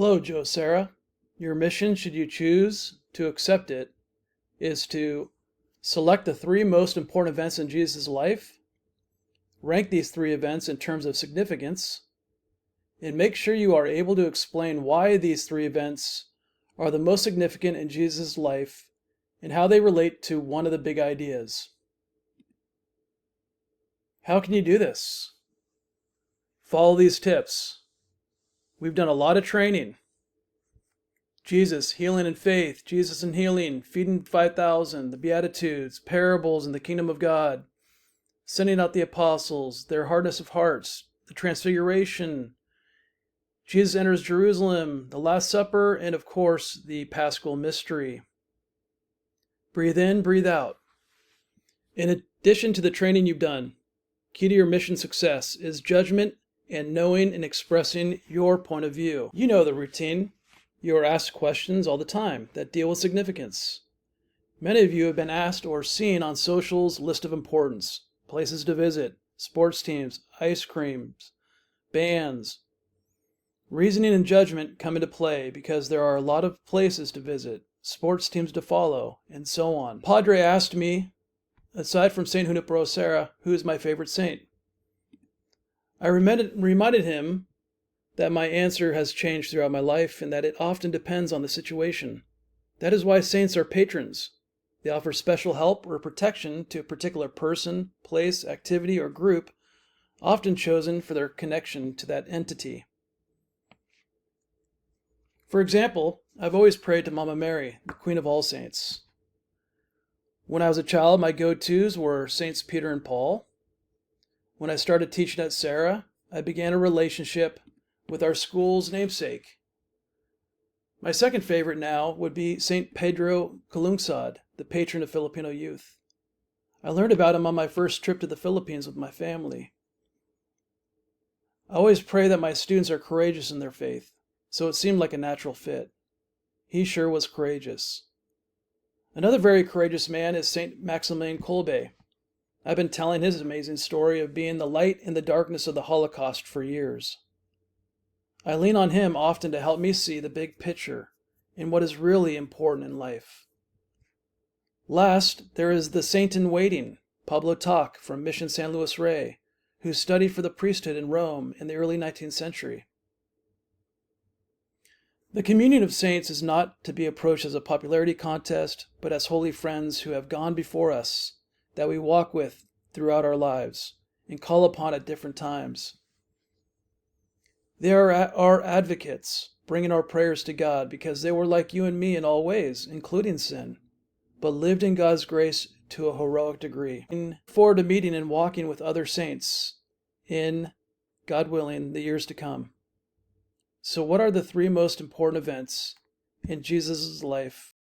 Hello, Joe Sarah. Your mission, should you choose to accept it, is to select the three most important events in Jesus' life, rank these three events in terms of significance, and make sure you are able to explain why these three events are the most significant in Jesus' life and how they relate to one of the big ideas. How can you do this? Follow these tips. We've done a lot of training. Jesus, healing and faith, Jesus and healing, feeding 5,000, the Beatitudes, parables in the kingdom of God, sending out the apostles, their hardness of hearts, the transfiguration, Jesus enters Jerusalem, the Last Supper, and of course, the Paschal mystery. Breathe in, breathe out. In addition to the training you've done, key to your mission success is judgment and knowing and expressing your point of view. You know the routine. You are asked questions all the time that deal with significance. Many of you have been asked or seen on socials list of importance, places to visit, sports teams, ice creams, bands. Reasoning and judgment come into play because there are a lot of places to visit, sports teams to follow, and so on. Padre asked me, aside from Saint Junipero Serra, who is my favorite saint. I reminded him that my answer has changed throughout my life and that it often depends on the situation. That is why saints are patrons. They offer special help or protection to a particular person, place, activity, or group, often chosen for their connection to that entity. For example, I've always prayed to Mama Mary, the Queen of all saints. When I was a child, my go-tos were Saints Peter and Paul. When I started teaching at Serra, I began a relationship with our school's namesake. My second favorite now would be St. Pedro Calungsod, the patron of Filipino youth. I learned about him on my first trip to the Philippines with my family. I always pray that my students are courageous in their faith, so it seemed like a natural fit. He sure was courageous. Another very courageous man is St. Maximilien Kolbe. I've been telling his amazing story of being the light in the darkness of the Holocaust for years. I lean on him often to help me see the big picture and what is really important in life. Last, there is the saint in waiting, Pablo Toc from Mission San Luis Rey, who studied for the priesthood in Rome in the early 19th century. The communion of saints is not to be approached as a popularity contest, but as holy friends who have gone before us, that we walk with throughout our lives and call upon at different times. They are our advocates, bringing our prayers to God because they were like you and me in all ways, including sin, but lived in God's grace to a heroic degree. Looking forward to meeting and walking with other saints in, God willing, the years to come. So what are the three most important events in Jesus' life